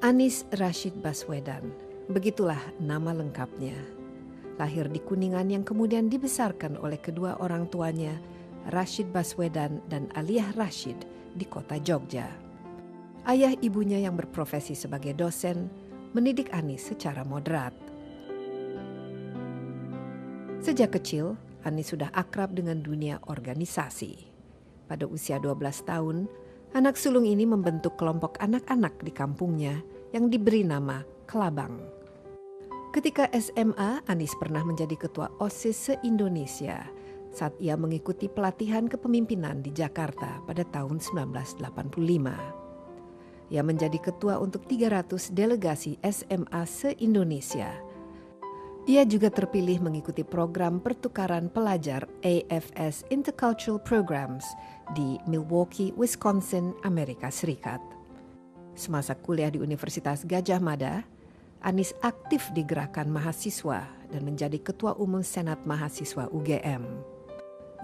Anies Rashid Baswedan, begitulah nama lengkapnya. Lahir di Kuningan yang kemudian dibesarkan oleh kedua orang tuanya, Rashid Baswedan dan Aliyah Rashid, di kota Jogja. Ayah ibunya yang berprofesi sebagai dosen mendidik Anies secara moderat. Sejak kecil, Anies sudah akrab dengan dunia organisasi. Pada usia 12 tahun, anak sulung ini membentuk kelompok anak-anak di kampungnya yang diberi nama Kelabang. Ketika SMA, Anies pernah menjadi ketua OSIS se-Indonesia saat ia mengikuti pelatihan kepemimpinan di Jakarta pada tahun 1985. Ia menjadi ketua untuk 300 delegasi SMA se-Indonesia. Ia juga terpilih mengikuti program pertukaran pelajar AFS Intercultural Programs di Milwaukee, Wisconsin, Amerika Serikat. Semasa kuliah di Universitas Gadjah Mada, Anies aktif di gerakan mahasiswa dan menjadi ketua umum Senat Mahasiswa UGM.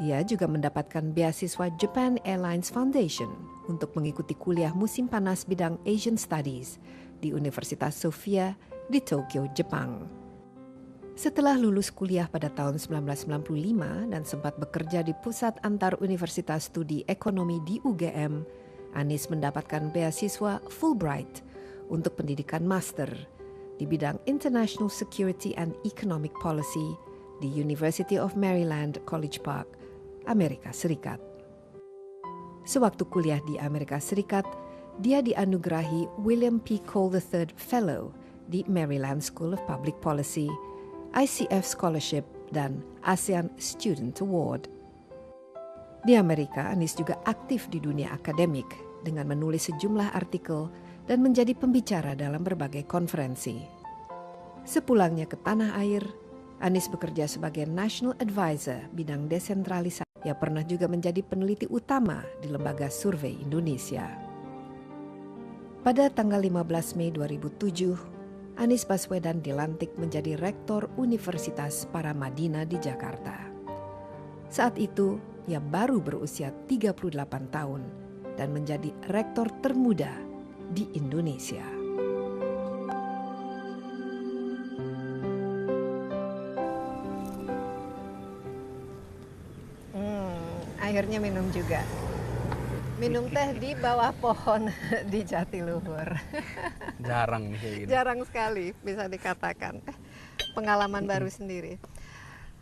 Ia juga mendapatkan beasiswa Japan Airlines Foundation untuk mengikuti kuliah musim panas bidang Asian Studies di Universitas Sophia di Tokyo, Jepang. Setelah lulus kuliah pada tahun 1995 dan sempat bekerja di Pusat Antar Universitas Studi Ekonomi di UGM, Anies mendapatkan beasiswa Fulbright untuk pendidikan master di bidang International Security and Economic Policy di University of Maryland, College Park, Amerika Serikat. Sewaktu kuliah di Amerika Serikat, dia dianugerahi William P. Cole III Fellow di Maryland School of Public Policy, ICF Scholarship, dan ASEAN Student Award. Di Amerika, Anies juga aktif di dunia akademik dengan menulis sejumlah artikel dan menjadi pembicara dalam berbagai konferensi. Sepulangnya ke tanah air, Anies bekerja sebagai National Advisor bidang desentralisasi. Ia pernah juga menjadi peneliti utama di Lembaga Survei Indonesia. Pada tanggal 15 Mei 2007, Anies Baswedan dilantik menjadi Rektor Universitas Paramadina di Jakarta. Saat itu, ia baru berusia 38 tahun dan menjadi rektor termuda di Indonesia. Akhirnya minum juga. Minum teh di bawah pohon di Jatiluhur. Jarang nih kayak gini. Jarang sekali bisa dikatakan. Pengalaman baru sendiri.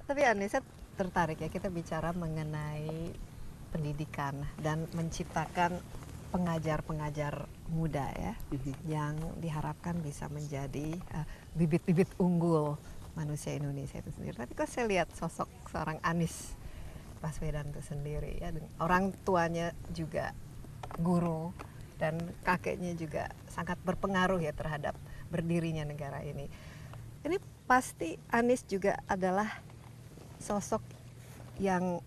Tapi Anies, saya tertarik ya, kita bicara mengenai pendidikan dan menciptakan pengajar-pengajar muda ya, yang diharapkan bisa menjadi bibit-bibit unggul manusia Indonesia itu sendiri. Tapi kok saya lihat sosok seorang Anies Baswedan itu sendiri ya, orang tuanya juga guru dan kakeknya juga sangat berpengaruh ya terhadap berdirinya negara ini. Ini pasti Anies juga adalah sosok yang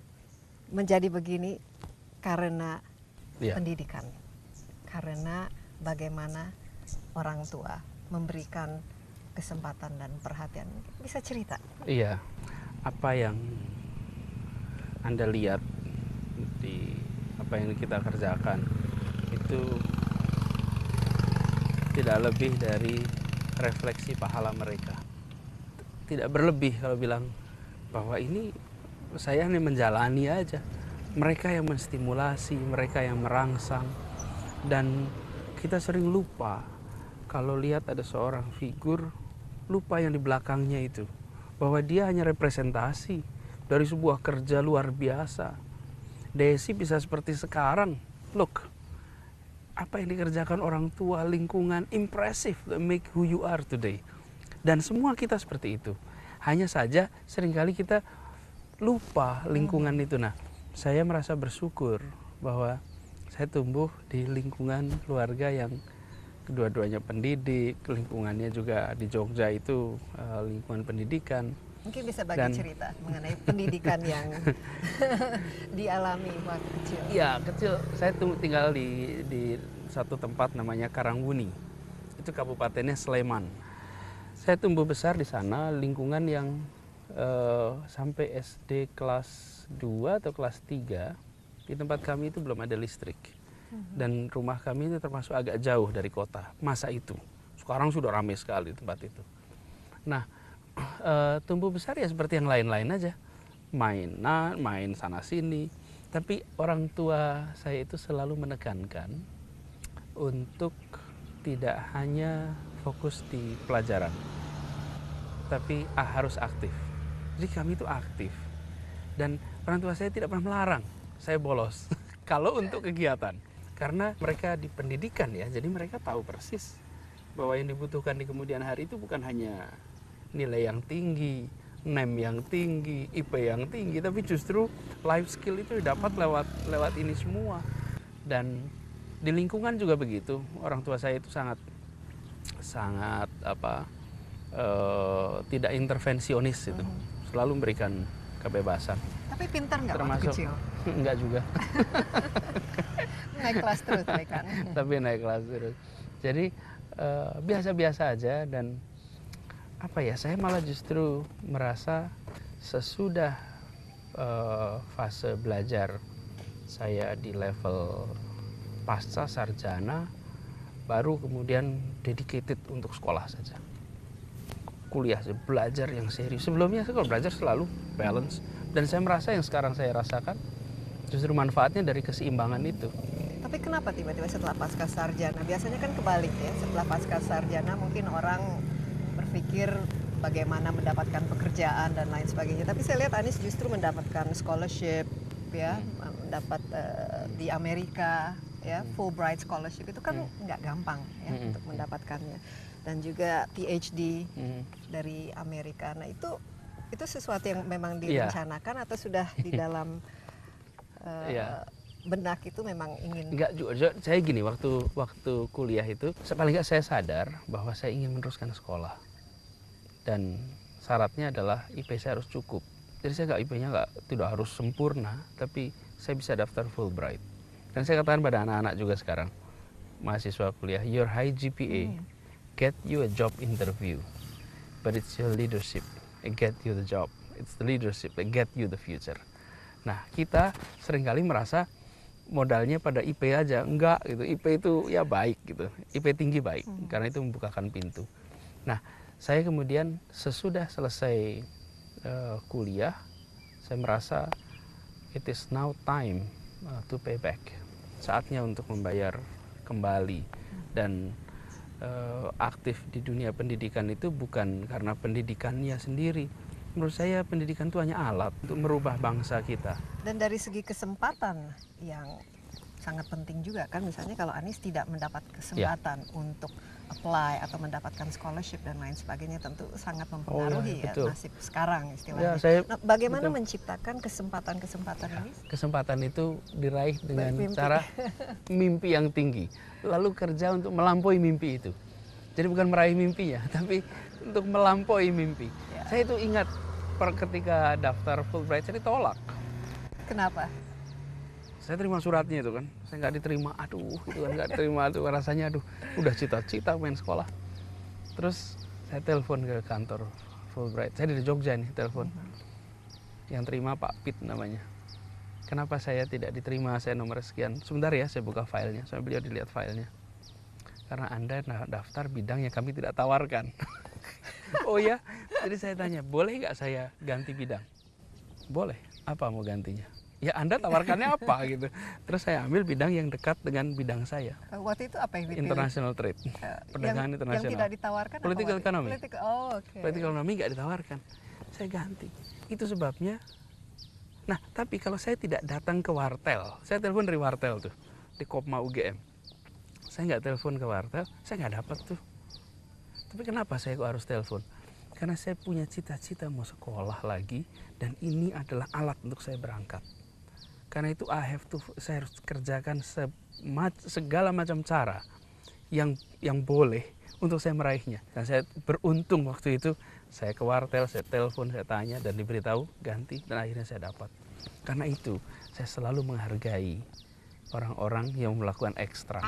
menjadi begini karena pendidikan, karena bagaimana orang tua memberikan kesempatan dan perhatian. Bisa cerita? Iya, apa yang Anda lihat di apa yang kita kerjakan itu tidak lebih dari refleksi pahala mereka. Tidak berlebih kalau bilang bahwa ini saya hanya menjalani aja. Mereka yang menstimulasi, mereka yang merangsang. Dan kita sering lupa kalau lihat ada seorang figur, lupa yang di belakangnya itu. Bahwa dia hanya representasi dari sebuah kerja luar biasa. Desi bisa seperti sekarang. Look, apa yang dikerjakan orang tua, lingkungan, impressive, make who you are today. Dan semua kita seperti itu. Hanya saja seringkali kita lupa lingkungan itu. Nah, saya merasa bersyukur bahwa saya tumbuh di lingkungan keluarga yang kedua-duanya pendidik, lingkungannya juga di Jogja itu lingkungan pendidikan. Mungkin bisa bagi cerita mengenai pendidikan yang dialami waktu kecil. Iya, kecil. Saya tinggal di satu tempat namanya Karangwuni. Itu kabupatennya Sleman. Saya tumbuh besar di sana, lingkungan yang sampai SD kelas 2 atau kelas 3. Di tempat kami itu belum ada listrik. Dan rumah kami itu termasuk agak jauh dari kota masa itu. Sekarang sudah ramai sekali tempat itu. Nah, tumbuh besar ya seperti yang lain-lain aja. Main sana sini. Tapi orang tua saya itu selalu menekankan untuk tidak hanya fokus di pelajaran, tapi harus aktif. Jadi kami itu aktif. Dan orang tua saya tidak pernah melarang saya bolos kalau untuk kegiatan. Karena mereka di pendidikan ya, jadi mereka tahu persis bahwa yang dibutuhkan di kemudian hari itu bukan hanya nilai yang tinggi, NEM yang tinggi, IP yang tinggi, tapi justru life skill itu dapat lewat ini semua. Dan di lingkungan juga begitu. Orang tua saya itu sangat tidak intervensionis itu. Selalu memberikan kebebasan. Tapi pintar nggak waktu Termasuk kecil? Enggak juga. Naik kelas terus mereka. Tapi naik kelas terus. Jadi biasa-biasa aja. Dan saya malah justru merasa sesudah fase belajar saya di level pasca sarjana, baru kemudian dedicated untuk sekolah saja. Kuliah, belajar yang serius. Sebelumnya saya kalau belajar selalu balance. Dan saya merasa yang sekarang saya rasakan justru manfaatnya dari keseimbangan itu. Tapi kenapa tiba-tiba setelah pasca sarjana? Biasanya kan kebalik ya, setelah pasca sarjana mungkin orang berpikir bagaimana mendapatkan pekerjaan dan lain sebagainya. Tapi saya lihat Anies justru mendapatkan scholarship ya, mendapat di Amerika ya, Fulbright scholarship itu kan nggak gampang ya untuk mendapatkannya. Dan juga PhD dari Amerika. Nah itu sesuatu yang memang direncanakan atau sudah di dalam benak itu memang ingin? Enggak juga. Saya gini, waktu kuliah itu paling nggak saya sadar bahwa saya ingin meneruskan sekolah. Dan syaratnya adalah IP saya harus cukup. Jadi saya IP-nya tidak harus sempurna, tapi saya bisa daftar Fulbright. Dan saya katakan pada anak-anak juga sekarang, mahasiswa kuliah, your high GPA get you a job interview, but it's your leadership that get you the job. It's the leadership that get you the future. Nah, kita seringkali merasa modalnya pada IP aja, enggak gitu. IP itu ya baik gitu, IP tinggi baik, karena itu membukakan pintu. Nah, saya kemudian sesudah selesai kuliah, saya merasa it is now time to pay back. Saatnya untuk membayar kembali. Dan aktif di dunia pendidikan itu bukan karena pendidikannya sendiri. Menurut saya pendidikan itu hanya alat untuk merubah bangsa kita. Dan dari segi kesempatan yang sangat penting juga kan, misalnya kalau Anies tidak mendapat kesempatan untuk apply atau mendapatkan scholarship dan lain sebagainya, tentu sangat mempengaruhi nasib sekarang istilahnya. Nah, bagaimana menciptakan kesempatan-kesempatan ini? Kesempatan itu diraih dengan cara mimpi yang tinggi, lalu kerja untuk melampaui mimpi itu. Jadi bukan meraih mimpinya, tapi untuk melampaui mimpi. Saya itu ingat ketika daftar Fulbright saya ditolak. Kenapa? Saya terima suratnya itu kan, saya nggak diterima, nggak diterima, rasanya udah cita-cita main sekolah. Terus saya telepon ke kantor Fulbright, saya dari Jogja nih telepon. Yang terima Pak Pit namanya. Kenapa saya tidak diterima, saya nomor sekian. Sebentar ya, saya buka filenya, sampai beliau dilihat filenya. Karena Anda daftar bidang yang kami tidak tawarkan. Oh ya, jadi saya tanya, boleh nggak saya ganti bidang? Boleh, apa mau gantinya? Ya Anda tawarkannya apa gitu. Terus saya ambil bidang yang dekat dengan bidang saya. Waktu itu apa yang dipilih? International trade, perdagangan internasional. Yang tidak ditawarkan political economy. Political economy nggak ditawarkan. Saya ganti. Itu sebabnya. Nah, tapi kalau saya tidak datang ke wartel, saya telepon dari wartel tuh di Kopma UGM. Saya nggak telepon ke wartel, saya nggak dapat tuh. Tapi kenapa saya kok harus telepon? Karena saya punya cita-cita mau sekolah lagi, dan ini adalah alat untuk saya berangkat. Karena itu saya harus kerjakan segala macam cara yang boleh untuk saya meraihnya. Dan saya beruntung waktu itu, saya ke wartel, saya telepon, saya tanya, dan diberitahu ganti, dan akhirnya saya dapat. Karena itu saya selalu menghargai orang-orang yang melakukan ekstra.